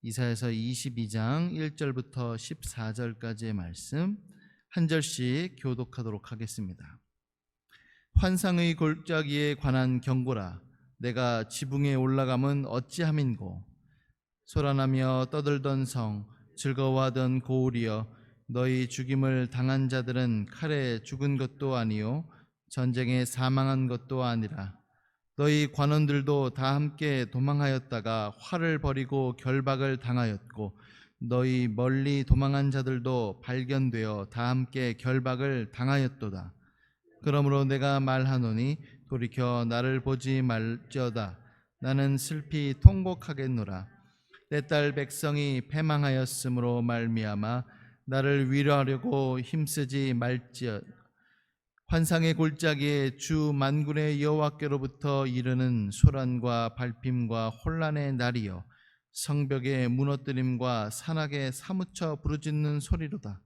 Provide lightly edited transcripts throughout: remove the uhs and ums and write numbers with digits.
이사야서 22장 1절부터 14절까지의 말씀 한 절씩 교독하도록 하겠습니다. 환상의 골짜기에 관한 경고라. 내가 지붕에 올라감은 어찌함인고. 소란하며 떠들던 성, 즐거워하던 고울이여, 너희 죽임을 당한 자들은 칼에 죽은 것도 아니요 전쟁에 사망한 것도 아니라. 너희 관원들도 다 함께 도망하였다가 활을 버리고 결박을 당하였고, 너희 멀리 도망한 자들도 발견되어 다 함께 결박을 당하였도다. 그러므로 내가 말하노니 돌이켜 나를 보지 말지어다. 나는 슬피 통곡하겠노라. 내 딸 백성이 패망하였으므로 말미암아 나를 위로하려고 힘쓰지 말지어다. 환상의 골짜기에 주 만군의 여호와께로부터 이르는 소란과 발핌과 혼란의 날이여, 성벽의 무너뜨림과 산악에 사무쳐 부르짖는 소리로다.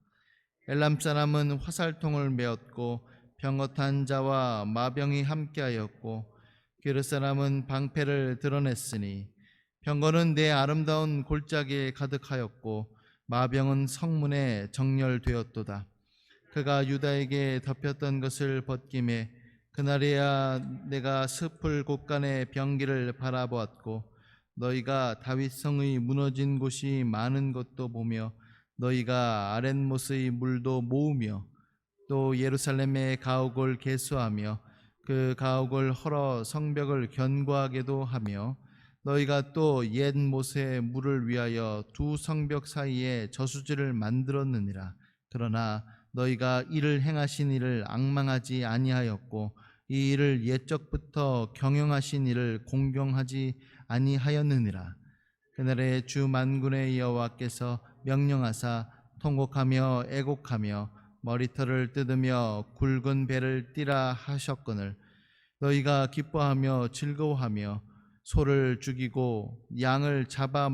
엘람 사람은 화살통을 메었고 병어탄 자와 마병이 함께하였고, 게르 사람은 방패를 드러냈으니, 병거는 내 아름다운 골짜기에 가득하였고 마병은 성문에 정렬되었도다. 그가 유다에게 덮였던 것을 벗김에 그날에야 내가 숲을 곳간의 병기를 바라보았고, 너희가 다윗성의 무너진 곳이 많은 것도 보며 너희가 아랫못의 물도 모으며 또 예루살렘의 가옥을 개수하며 그 가옥을 헐어 성벽을 견고하게도 하며, 너희가 또 옛 못의 물을 위하여 두 성벽 사이에 저수지를 만들었느니라. 그러나 너희가 이를 행하신 이를 앙망하지 아니하였고 이 일을 옛적부터 경영하신 이를 공경하지 아니하였느니라. 그날에 주 만군의 여호와께서 명령하사 통곡하며 애곡하며 머리털을 뜯으며 굵은 배를 띠라 하셨거늘, 너희가 기뻐하며 즐거워하며 소를 죽이고 양을 잡아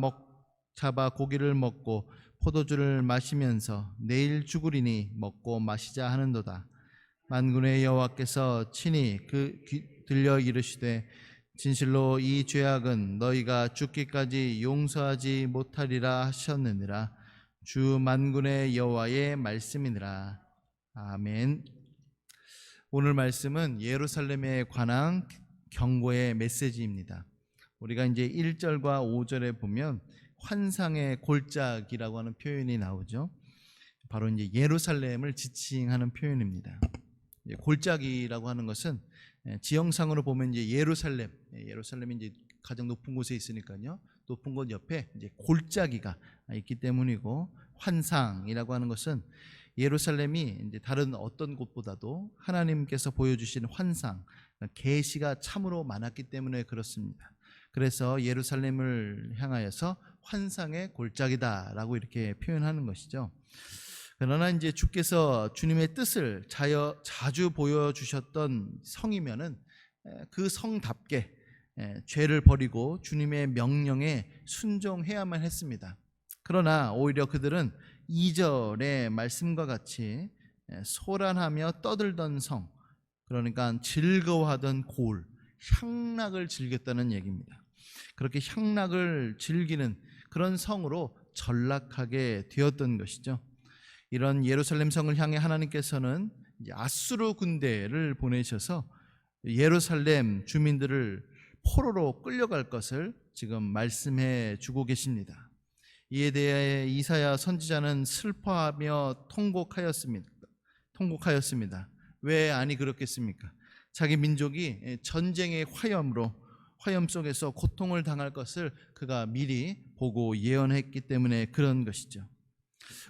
고기를 먹고 포도주를 마시면서 내일 죽으리니 먹고 마시자 하는도다. 만군의 여호와께서 친히 들려 이르시되, 진실로 이 죄악은 너희가 죽기까지 용서하지 못하리라 하셨느니라. 주 만군의 여호와의 말씀이니라. 아멘. 오늘 말씀은 예루살렘에 관한 경고의 메시지입니다. 우리가 이제 1절과 5절에 보면 환상의 골짜기라고 하는 표현이 나오죠. 바로 이제 예루살렘을 지칭하는 표현입니다. 골짜기라고 하는 것은 지형상으로 보면 이제 예루살렘이 이제 가장 높은 곳에 있으니까요. 높은 곳 옆에 이제 골짜기가 있기 때문이고, 환상이라고 하는 것은 예루살렘이 이제 다른 어떤 곳보다도 하나님께서 보여주신 환상, 계시가 참으로 많았기 때문에 그렇습니다. 그래서 예루살렘을 향하여서 환상의 골짜기다라고 이렇게 표현하는 것이죠. 그러나 이제 주께서 주님의 뜻을 자주 보여주셨던 성이면은 그 성답게 죄를 버리고 주님의 명령에 순종해야만 했습니다. 그러나 오히려 그들은 2절의 말씀과 같이 소란하며 떠들던 성, 그러니까 즐거워하던 고울, 향락을 즐겼다는 얘기입니다. 그렇게 향락을 즐기는 그런 성으로 전락하게 되었던 것이죠. 이런 예루살렘 성을 향해 하나님께서는 이제 아수르 군대를 보내셔서 예루살렘 주민들을 포로로 끌려갈 것을 지금 말씀해 주고 계십니다. 이에 대해 이사야 선지자는 슬퍼하며 통곡하였습니다. 왜 아니 그렇겠습니까? 자기 민족이 전쟁의 화염 속에서 고통을 당할 것을 그가 미리 보고 예언했기 때문에 그런 것이죠.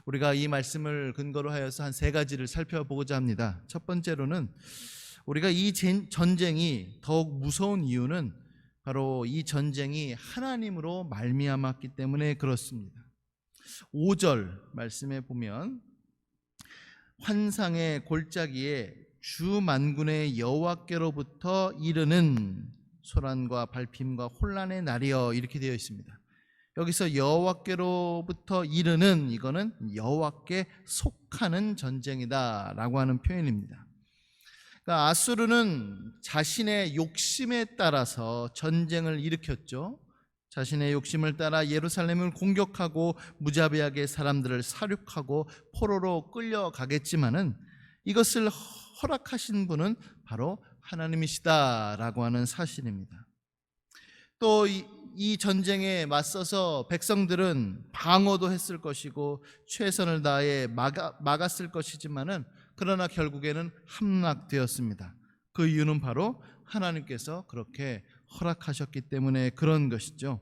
우리가 이 말씀을 근거로 하여서 한 3가지를 살펴보고자 합니다. 첫 번째로는 우리가 이 전쟁이 더욱 무서운 이유는 바로 이 전쟁이 하나님으로 말미암았기 때문에 그렇습니다. 5절 말씀에 보면 환상의 골짜기에 주 만군의 여호와께로부터 이르는 소란과 발핌과 혼란의 날이여, 이렇게 되어 있습니다. 여기서 여호와께로부터 이르는, 이거는 여호와께 속하는 전쟁이다라고 하는 표현입니다. 그러니까 아수르는 자신의 욕심에 따라서 전쟁을 일으켰죠. 자신의 욕심을 따라 예루살렘을 공격하고 무자비하게 사람들을 살육하고 포로로 끌려가겠지만은 이것을 허락하신 분은 바로 하나님이시다라고 하는 사실입니다. 또 이 전쟁에 맞서서 백성들은 방어도 했을 것이고 최선을 다해 막았을 것이지만은 그러나 결국에는 함락되었습니다. 그 이유는 바로 하나님께서 그렇게 허락하셨기 때문에 그런 것이죠.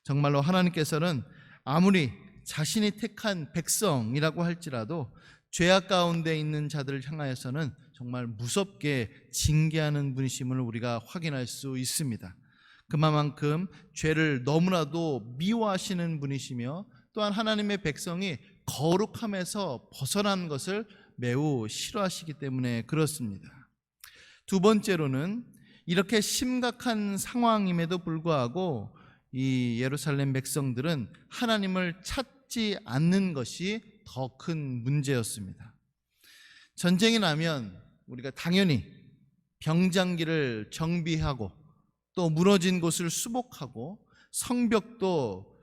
정말로 하나님께서는 아무리 자신이 택한 백성이라고 할지라도 죄악 가운데 있는 자들을 향하여서는 정말 무섭게 징계하는 분이심을 우리가 확인할 수 있습니다. 그만큼 죄를 너무나도 미워하시는 분이시며 또한 하나님의 백성이 거룩함에서 벗어난 것을 매우 싫어하시기 때문에 그렇습니다. 두 번째로는 이렇게 심각한 상황임에도 불구하고 이 예루살렘 백성들은 하나님을 찾지 않는 것이 더 큰 문제였습니다. 전쟁이 나면 우리가 당연히 병장기를 정비하고 또 무너진 곳을 수복하고 성벽도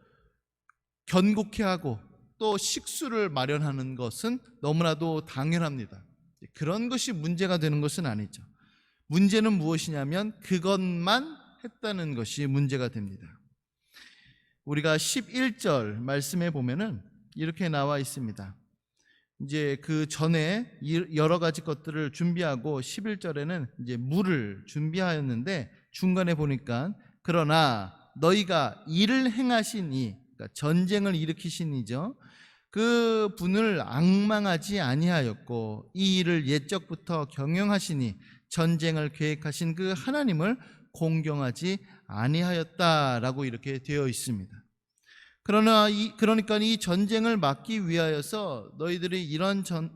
견고케 하고 또 식수를 마련하는 것은 너무나도 당연합니다. 그런 것이 문제가 되는 것은 아니죠. 문제는 무엇이냐면 그것만 했다는 것이 문제가 됩니다. 우리가 11절 말씀에 보면은 이렇게 나와 있습니다. 이제 그 전에 여러 가지 것들을 준비하고 11절에는 이제 물을 준비하였는데 중간에 보니까 그러나 너희가 이를 행하시니, 그러니까 전쟁을 일으키신 이죠. 그 분을 앙망하지 아니하였고 이 일을 옛적부터 경영하시니 전쟁을 계획하신 그 하나님을 공경하지 아니하였다라고 이렇게 되어 있습니다. 그러니까 이 전쟁을 막기 위하여서 너희들이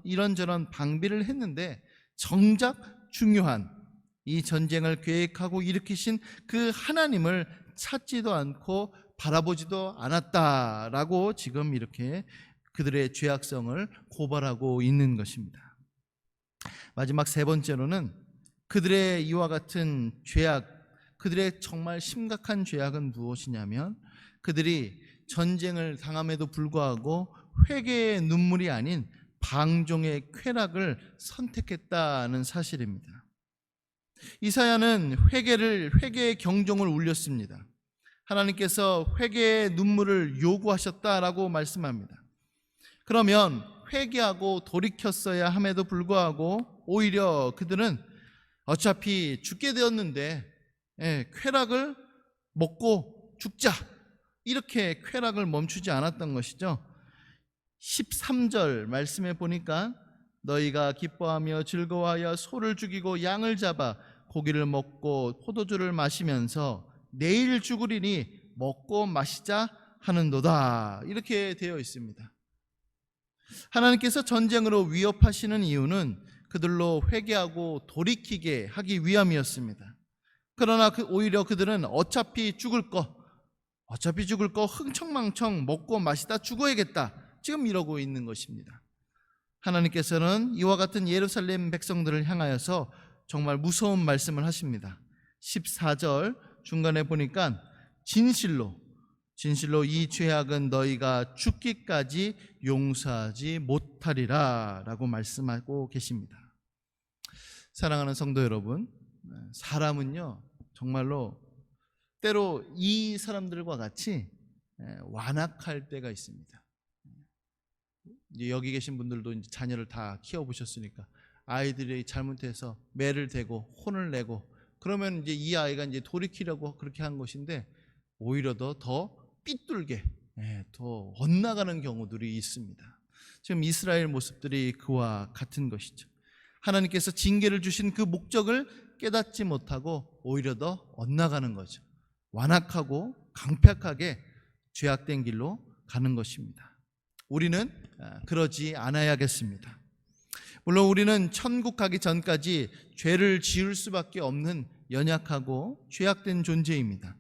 이런저런 방비를 했는데 정작 중요한 이 전쟁을 계획하고 일으키신 그 하나님을 찾지도 않고 바라보지도 않았다라고 지금 이렇게 그들의 죄악성을 고발하고 있는 것입니다. 마지막 세 번째로는 그들의 이와 같은 죄악, 그들의 정말 심각한 죄악은 무엇이냐면 그들이 전쟁을 당함에도 불구하고 회개의 눈물이 아닌 방종의 쾌락을 선택했다는 사실입니다. 이사야는 회개의 경종을 울렸습니다. 하나님께서 회개의 눈물을 요구하셨다라고 말씀합니다. 그러면 회개하고 돌이켰어야 함에도 불구하고 오히려 그들은 어차피 죽게 되었는데 쾌락을 먹고 죽자, 이렇게 쾌락을 멈추지 않았던 것이죠. 13절 말씀에 보니까 너희가 기뻐하며 즐거워하여 소를 죽이고 양을 잡아 고기를 먹고 포도주를 마시면서 내일 죽으리니 먹고 마시자 하는도다, 이렇게 되어 있습니다. 하나님께서 전쟁으로 위협하시는 이유는 그들로 회개하고 돌이키게 하기 위함이었습니다. 그러나 오히려 그들은 어차피 죽을 거 흥청망청 먹고 마시다 죽어야겠다, 지금 이러고 있는 것입니다. 하나님께서는 이와 같은 예루살렘 백성들을 향하여서 정말 무서운 말씀을 하십니다. 14절 중간에 보니까 진실로 이 죄악은 너희가 죽기까지 용서하지 못하리라 라고 말씀하고 계십니다. 사랑하는 성도 여러분, 사람은요 정말로 때로 이 사람들과 같이 완악할 때가 있습니다. 여기 계신 분들도 이제 자녀를 다 키워보셨으니까 아이들이 잘못해서 매를 대고 혼을 내고 그러면 이제 이 아이가 이제 돌이키려고 그렇게 한 것인데 오히려 더 삐뚤게 더 엇나가는 경우들이 있습니다. 지금 이스라엘 모습들이 그와 같은 것이죠. 하나님께서 징계를 주신 그 목적을 깨닫지 못하고 오히려 더 엇나가는 거죠. 완악하고 강팍하게 죄악된 길로 가는 것입니다. 우리는 그러지 않아야겠습니다. 물론 우리는 천국 가기 전까지 죄를 지을 수밖에 없는 연약하고 죄악된 존재입니다.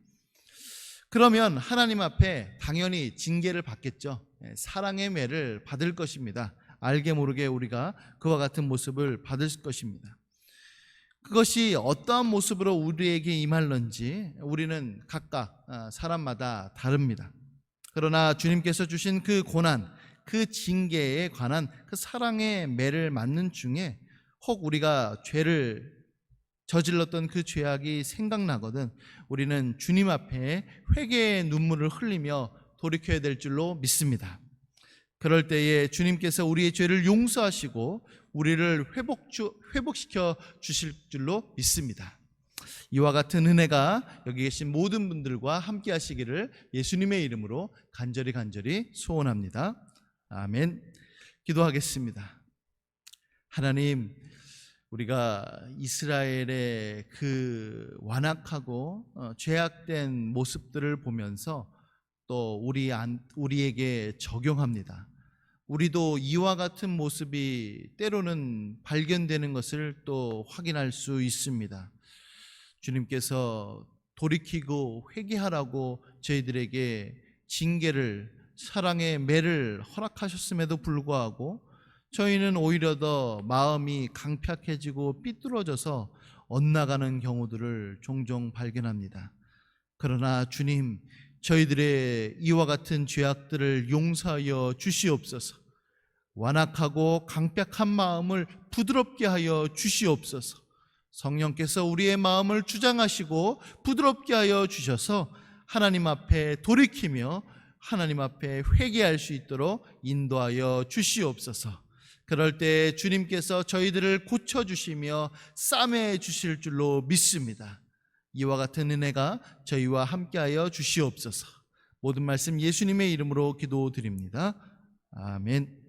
그러면 하나님 앞에 당연히 징계를 받겠죠. 사랑의 매를 받을 것입니다. 알게 모르게 우리가 그와 같은 모습을 받을 것입니다. 그것이 어떠한 모습으로 우리에게 임할런지 우리는 각각 사람마다 다릅니다. 그러나 주님께서 주신 그 고난, 그 징계에 관한 그 사랑의 매를 맞는 중에 혹 우리가 죄를 저질렀던 그 죄악이 생각나거든 우리는 주님 앞에 회개의 눈물을 흘리며 돌이켜야 될 줄로 믿습니다. 그럴 때에 주님께서 우리의 죄를 용서하시고 우리를 회복시켜 주실 줄로 믿습니다. 이와 같은 은혜가 여기 계신 모든 분들과 함께 하시기를 예수님의 이름으로 간절히 소원합니다. 아멘. 기도하겠습니다. 하나님, 우리가 이스라엘의 그 완악하고 죄악된 모습들을 보면서 또 우리에게 적용합니다. 우리도 이와 같은 모습이 때로는 발견되는 것을 또 확인할 수 있습니다. 주님께서 돌이키고 회개하라고 저희들에게 징계를, 사랑의 매를 허락하셨음에도 불구하고 저희는 오히려 더 마음이 강팍해지고 삐뚤어져서 엇나가는 경우들을 종종 발견합니다. 그러나 주님, 저희들의 이와 같은 죄악들을 용서하여 주시옵소서. 완악하고 강팍한 마음을 부드럽게 하여 주시옵소서. 성령께서 우리의 마음을 주장하시고 부드럽게 하여 주셔서 하나님 앞에 돌이키며 하나님 앞에 회개할 수 있도록 인도하여 주시옵소서. 그럴 때 주님께서 저희들을 고쳐주시며 싸매 주실 줄로 믿습니다. 이와 같은 은혜가 저희와 함께하여 주시옵소서. 모든 말씀 예수님의 이름으로 기도드립니다. 아멘.